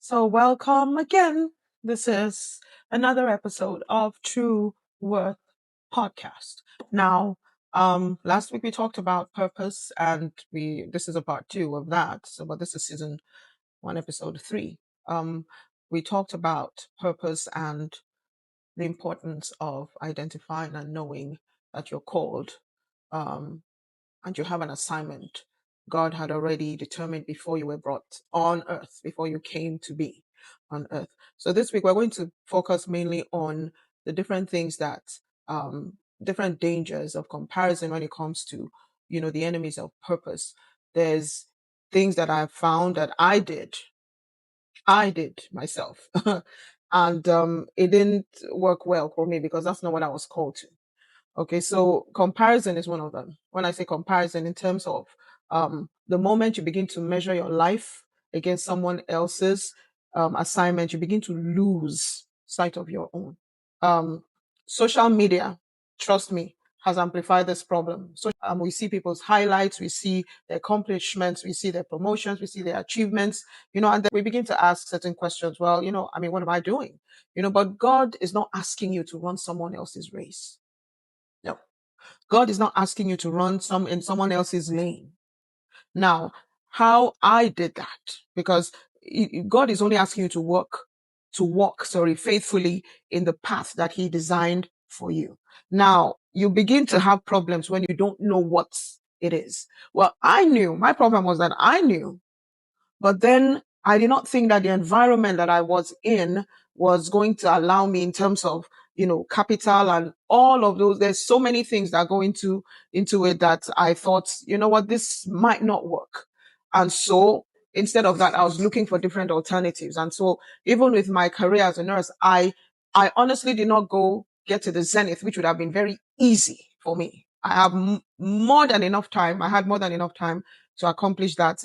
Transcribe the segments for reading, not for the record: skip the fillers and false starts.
So, welcome again. This is another episode of True Worth Podcast. Now, last week we talked about purpose, and this is a part two of that. So, but this is season one, episode three. We talked about purpose and the importance of identifying and knowing that you're called. Um, and you have an assignment God had already determined before you were brought on earth, before you came to be on earth. So this week we're going to focus mainly on the different things that, different dangers of comparison when it comes to, the enemies of purpose. There's things that I've found that I did myself. And it didn't work well for me because that's not what I was called to. Okay, so comparison is one of them. When I say comparison, in terms of the moment you begin to measure your life against someone else's assignment, you begin to lose sight of your own. Um, Social media, trust me, has amplified this problem. So we see people's highlights, we see their accomplishments, we see their promotions, we see their achievements, and then we begin to ask certain questions. Well, what am I doing? But God is not asking you to run someone else's race. No. God is not asking you to run in someone else's lane. Now, how I did that, because God is only asking you to walk, faithfully in the path that He designed for you. Now, you begin to have problems when you don't know what it is. Well, my problem was that I knew, but then I did not think that the environment that I was in was going to allow me in terms of, capital and all of those. There's so many things that go into it that I thought, this might not work. And so instead of that, I was looking for different alternatives. And so even with my career as a nurse, I honestly did not get to the zenith, which would have been very easy for me. I have more than enough time. I had more than enough time to accomplish that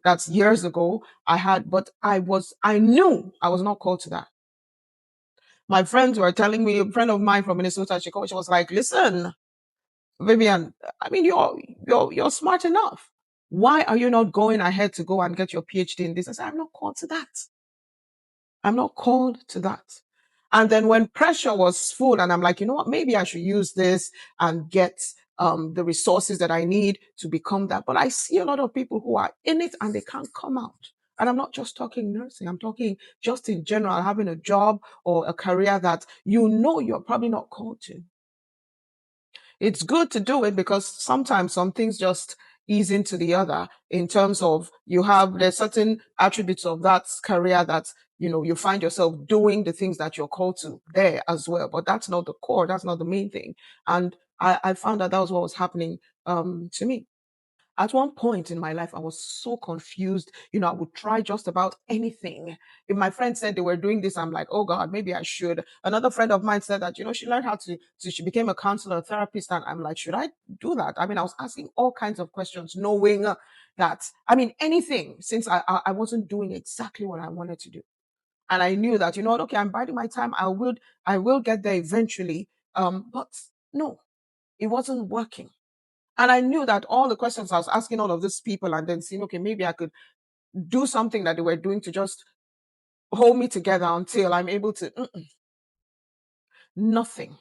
that's years ago. But I knew I was not called to that. My friends were telling me, a friend of mine from Minnesota, she was like, listen, Vivian, I mean, you're smart enough. Why are you not going ahead to go and get your PhD in this? I said, I'm not called to that. I'm not called to that. And then when pressure was full and I'm like, you know what, maybe I should use this and get the resources that I need to become that. But I see a lot of people who are in it and they can't come out. And I'm not just talking nursing. I'm talking just in general, having a job or a career that you're probably not called to. It's good to do it because sometimes some things just ease into the other in terms of there's certain attributes of that career that, you find yourself doing the things that you're called to there as well. But that's not the core. That's not the main thing. And I found that was what was happening to me. At one point in my life, I was so confused. I would try just about anything. If my friend said they were doing this, I'm like, oh God, maybe I should. Another friend of mine said that, she learned how she became a counselor, a therapist. And I'm like, should I do that? I mean, I was asking all kinds of questions, knowing that, anything, since I wasn't doing exactly what I wanted to do. And I knew that, okay, I'm biding my time. I will get there eventually. But no, it wasn't working. And I knew that all the questions I was asking all of these people and then seeing, okay, maybe I could do something that they were doing to just hold me together until I'm able to, nothing.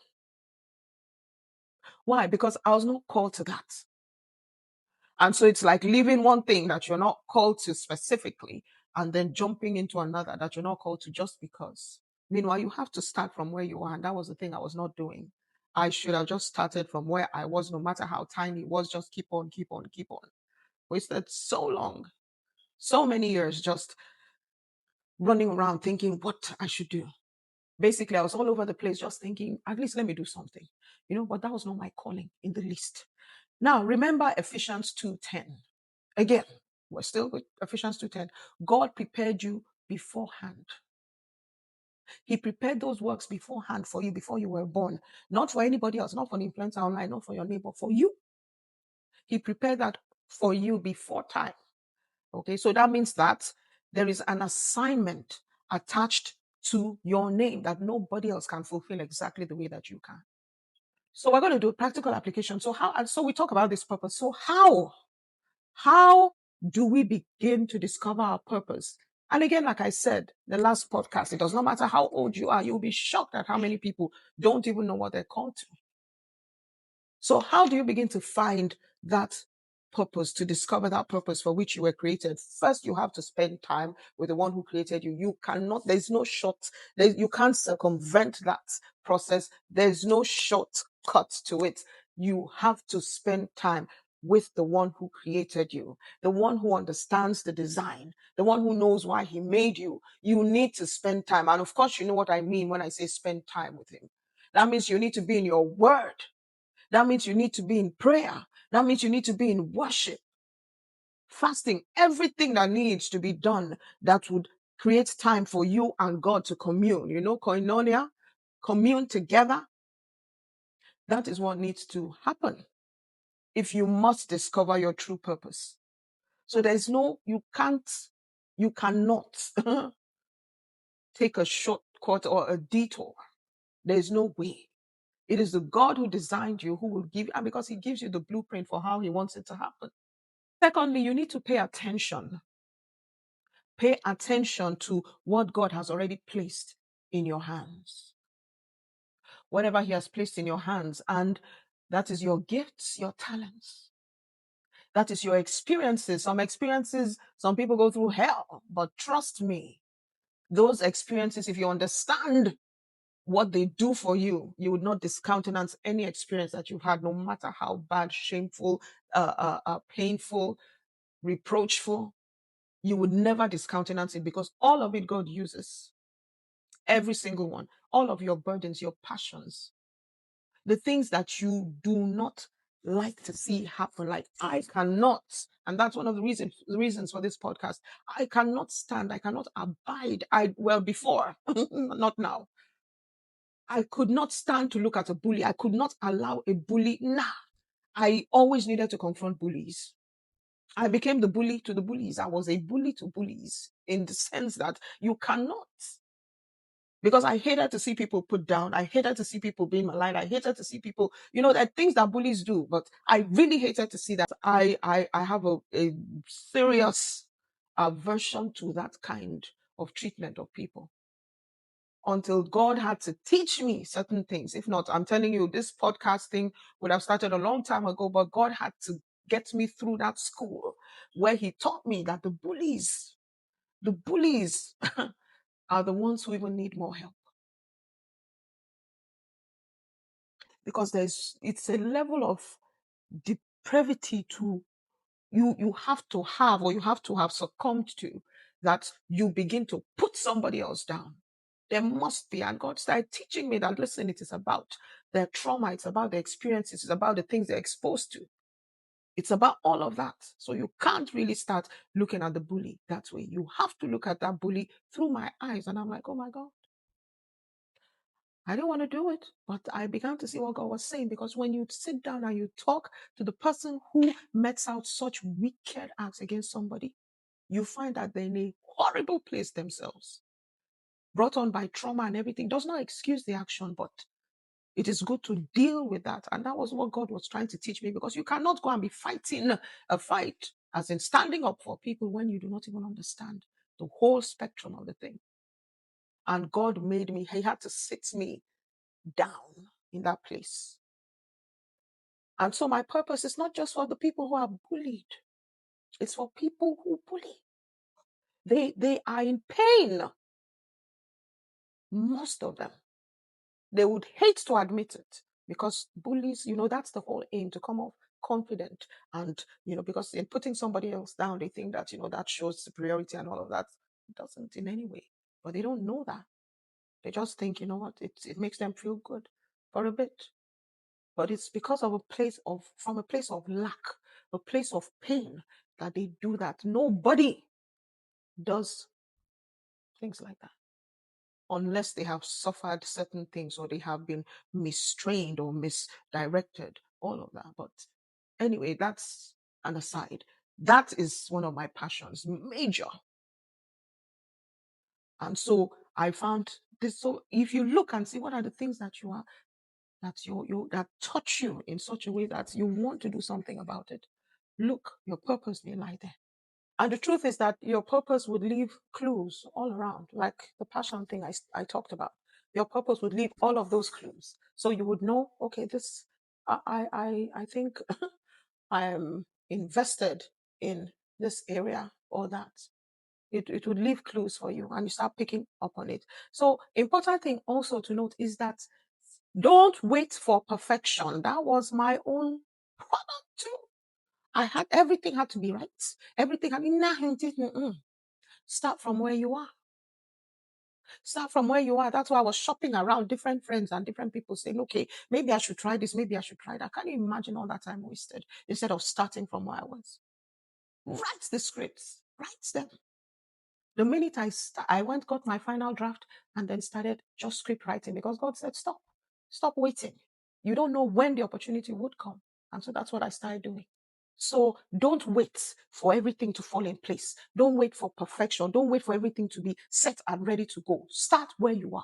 Why? Because I was not called to that. And so it's like leaving one thing that you're not called to specifically and then jumping into another that you're not called to just because. Meanwhile, you have to start from where you are. And that was the thing I was not doing. I should have just started from where I was, no matter how tiny it was, just keep on, keep on, keep on. Wasted so long, so many years just running around thinking what I should do. Basically, I was all over the place just thinking, at least let me do something. But that was not my calling in the least. Now, remember Ephesians 2:10. Again, we're still with Ephesians 2:10. God prepared you beforehand. He prepared those works beforehand for you before you were born. Not for anybody else, not for the influencer online, not for your neighbor, for you. He prepared that for you before time. Okay, so that means that there is an assignment attached to your name that nobody else can fulfill exactly the way that you can. So we're going to do a practical application. So we talk about this purpose. So how do we begin to discover our purpose And again, like I said, the last podcast, it does not matter how old you are, you'll be shocked at how many people don't even know what they're called to. So how do you begin to find that purpose, to discover that purpose for which you were created? First, you have to spend time with the one who created you. You cannot, there's no you can't circumvent that process. There's no shortcut to it. You have to spend time with the one who created you, the one who understands the design, the one who knows why he made you. You need to spend time. And of course, you know what I mean when I say spend time with him. That means you need to be in your word. That means you need to be in prayer. That means you need to be in worship, fasting, everything that needs to be done that would create time for you and God to commune. You know, koinonia, commune together. That is what needs to happen if you must discover your true purpose. So there's no, you cannot take a shortcut or a detour. There's no way. It is the God who designed you who will give, and because he gives you the blueprint for how he wants it to happen. Secondly, you need to pay attention. Pay attention to what God has already placed in your hands. Whatever he has placed in your hands, and that is your gifts, your talents. That is your experiences. Some people go through hell, but trust me, those experiences, if you understand what they do for you, you would not discountenance any experience that you've had, no matter how bad, shameful, painful, reproachful. You would never discountenance it because all of it God uses. Every single one. All of your burdens, your passions, the things that you do not like to see happen. Like I cannot, and that's one of the reasons for this podcast. I cannot stand, I cannot abide. Before, not now. I could not stand to look at a bully. I could not allow a bully. I always needed to confront bullies. I became the bully to the bullies. I was a bully to bullies in the sense that you cannot. Because I hated to see people put down. I hated to see people being maligned. I hated to see people, there are things that bullies do, but I really hated to see that. I have a serious aversion to that kind of treatment of people until God had to teach me certain things. If not, I'm telling you, this podcast thing would have started a long time ago, but God had to get me through that school where he taught me that the bullies are the ones who even need more help. Because it's a level of depravity to you have to have, or you have to have succumbed to, that you begin to put somebody else down. There must be, and God started teaching me that, listen, it is about their trauma, it's about their experiences, it's about the things they're exposed to. It's about all of that. So you can't really start looking at the bully that way. You have to look at that bully through my eyes. And I'm like, oh my God. I didn't want to do it, but I began to see what God was saying, because when you sit down and you talk to the person who metes out such wicked acts against somebody, you find that they're in a horrible place themselves, brought on by trauma and everything. Does not excuse the action, but it is good to deal with that. And that was what God was trying to teach me, because you cannot go and be fighting a fight, as in standing up for people, when you do not even understand the whole spectrum of the thing. And God made me, he had to sit me down in that place. And so my purpose is not just for the people who are bullied. It's for people who bully. They are in pain. Most of them. They would hate to admit it, because bullies, that's the whole aim, to come off confident. And, because in putting somebody else down, they think that, that shows superiority and all of that. It doesn't in any way. But they don't know that. They just think, you know what, it makes them feel good for a bit. But it's because of from a place of lack, a place of pain, that they do that. Nobody does things like that unless they have suffered certain things, or they have been mistrained or misdirected, all of that. But anyway, that's an aside. That is one of my passions, major. And so I found this. So if you look and see what are the things that that touch you in such a way that you want to do something about it, look, your purpose may lie there. And the truth is that your purpose would leave clues all around, like the passion thing I talked about. Your purpose would leave all of those clues. So you would know, okay, this, I think I am invested in this area or that. It would leave clues for you and you start picking up on it. So important thing also to note is that don't wait for perfection. That was my own product too. Everything had to be right. Everything had start from where you are. Start from where you are. That's why I was shopping around different friends and different people saying, okay, maybe I should try this, maybe I should try that. Can you imagine all that time wasted instead of starting from where I was? Write the scripts, write them. The minute I went, got my final draft, and then started just script writing because God said, stop waiting. You don't know when the opportunity would come. And so that's what I started doing. So don't wait for everything to fall in place. Don't wait for perfection. Don't wait for everything to be set and ready to go. Start where you are.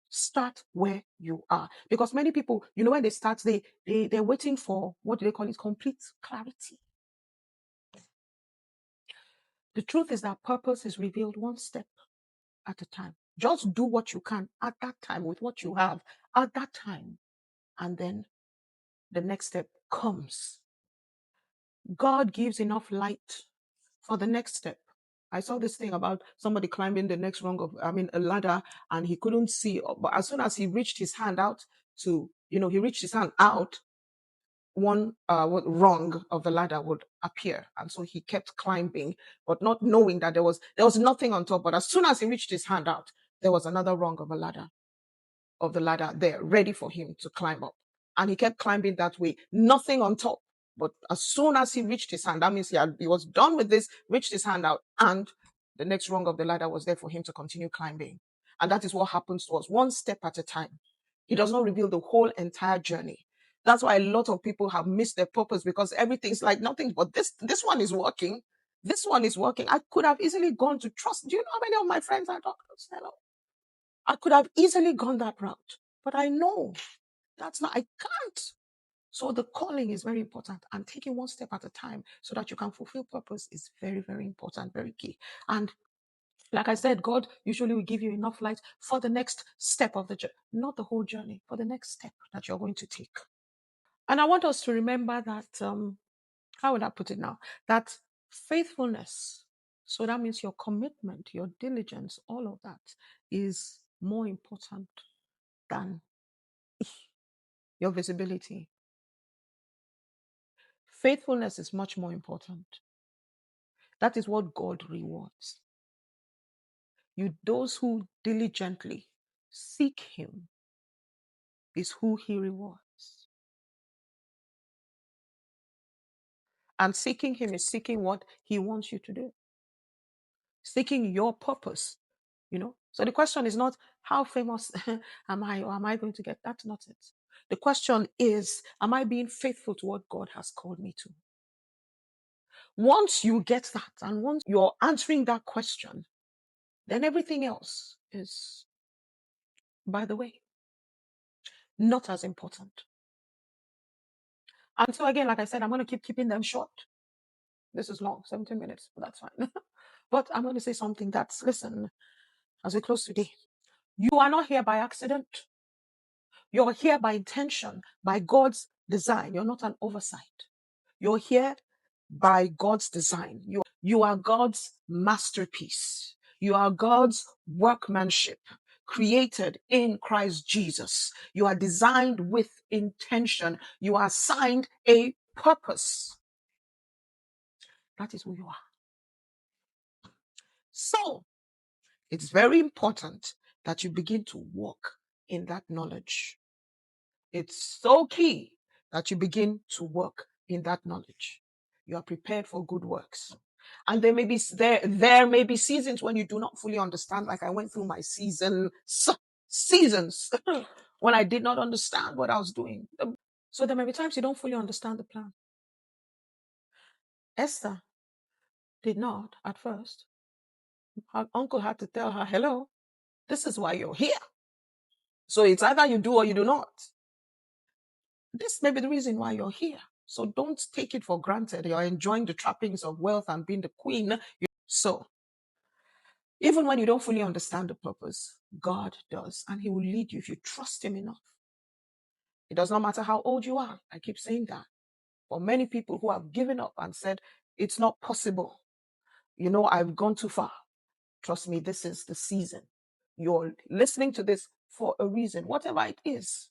Start where you are. Because many people, when they start, they're waiting for, what do they call it? Complete clarity. The truth is that purpose is revealed one step at a time. Just do what you can at that time with what you have at that time. And then the next step comes. God gives enough light for the next step. I saw this thing about somebody climbing the next rung of, a ladder, and he couldn't see. But as soon as he reached his hand out he reached his hand out, one rung of the ladder would appear. And so he kept climbing, but not knowing that there was nothing on top. But as soon as he reached his hand out, there was another rung of the ladder there, ready for him to climb up. And he kept climbing that way, nothing on top. But as soon as he reached his hand, that means he was done with this, reached his hand out, and the next rung of the ladder was there for him to continue climbing. And that is what happens to us, one step at a time. He does not reveal the whole entire journey. That's why a lot of people have missed their purpose, because everything's like nothing but this one is working. This one is working. I could have easily gone to trust. Do you know how many of my friends are doctors? Hello. I could have easily gone that route, but I know I can't. So the calling is very important, and taking one step at a time so that you can fulfill purpose is very, very important, very key. And like I said, God usually will give you enough light for the next step of the journey, not the whole journey, for the next step that you're going to take. And I want us to remember that, how would I put it now? That faithfulness, so that means your commitment, your diligence, all of that is more important than your visibility. Faithfulness is much more important. That is what God rewards. Those who diligently seek Him is who He rewards. And seeking Him is seeking what He wants you to do. Seeking your purpose, So the question is not how famous am I, or am I going to get? That's not it. The question is, am I being faithful to what God has called me to? Once you get that, and once you're answering that question, then everything else is, by the way, not as important. And so again, like I said, I'm going to keep keeping them short. This is long, 17 minutes, but that's fine. But I'm going to say something that's, listen, as we close today, you are not here by accident. You're here by intention, by God's design. You're not an oversight. You're here by God's design. You are God's masterpiece. You are God's workmanship, created in Christ Jesus. You are designed with intention. You are assigned a purpose. That is who you are. So, it's very important that you begin to walk in that knowledge. It's so key that you begin to work in that knowledge. You are prepared for good works. And there may be seasons when you do not fully understand, like I went through my seasons when I did not understand what I was doing. So there may be times you don't fully understand the plan. Esther did not at first. Her uncle had to tell her, hello, this is why you're here. So it's either you do or you do not. This may be the reason why you're here. So don't take it for granted. You're enjoying the trappings of wealth and being the queen. So even when you don't fully understand the purpose, God does, and He will lead you if you trust Him enough. It does not matter how old you are. I keep saying that. For many people who have given up and said, it's not possible, I've gone too far. Trust me, this is the season. You're listening to this for a reason, whatever it is.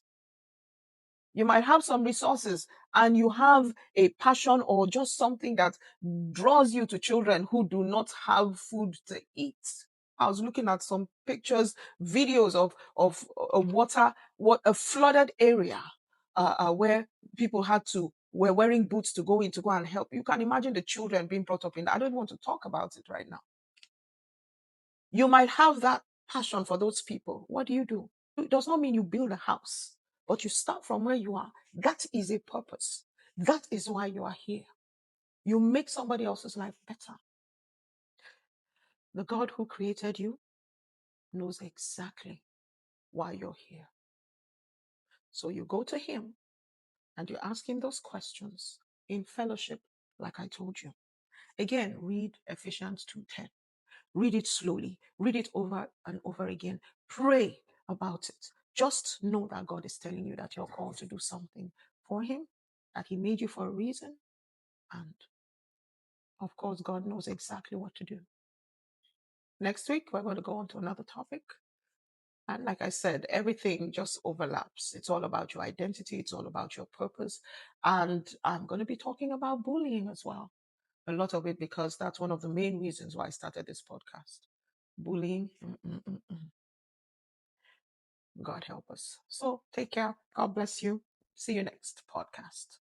You might have some resources and you have a passion or just something that draws you to children who do not have food to eat. I was looking at some pictures, videos of a flooded area where people were wearing boots to go in to go and help. You can imagine the children being brought up in that. I don't want to talk about it right now. You might have that passion for those people. What do? It does not mean you build a house, but you start from where you are. That is a purpose. That is why you are here. You make somebody else's life better. The God who created you knows exactly why you're here. So you go to Him and you ask Him those questions in fellowship, like I told you. Again, read Ephesians 2:10. Read it slowly. Read it over and over again. Pray about it. Just know that God is telling you that you're called to do something for Him, that He made you for a reason. And of course, God knows exactly what to do. Next week, we're going to go on to another topic. And like I said, everything just overlaps. It's all about your identity. It's all about your purpose. And I'm going to be talking about bullying as well. A lot of it because that's one of the main reasons why I started this podcast. Bullying. God help us. So take care. God bless you. See you next podcast.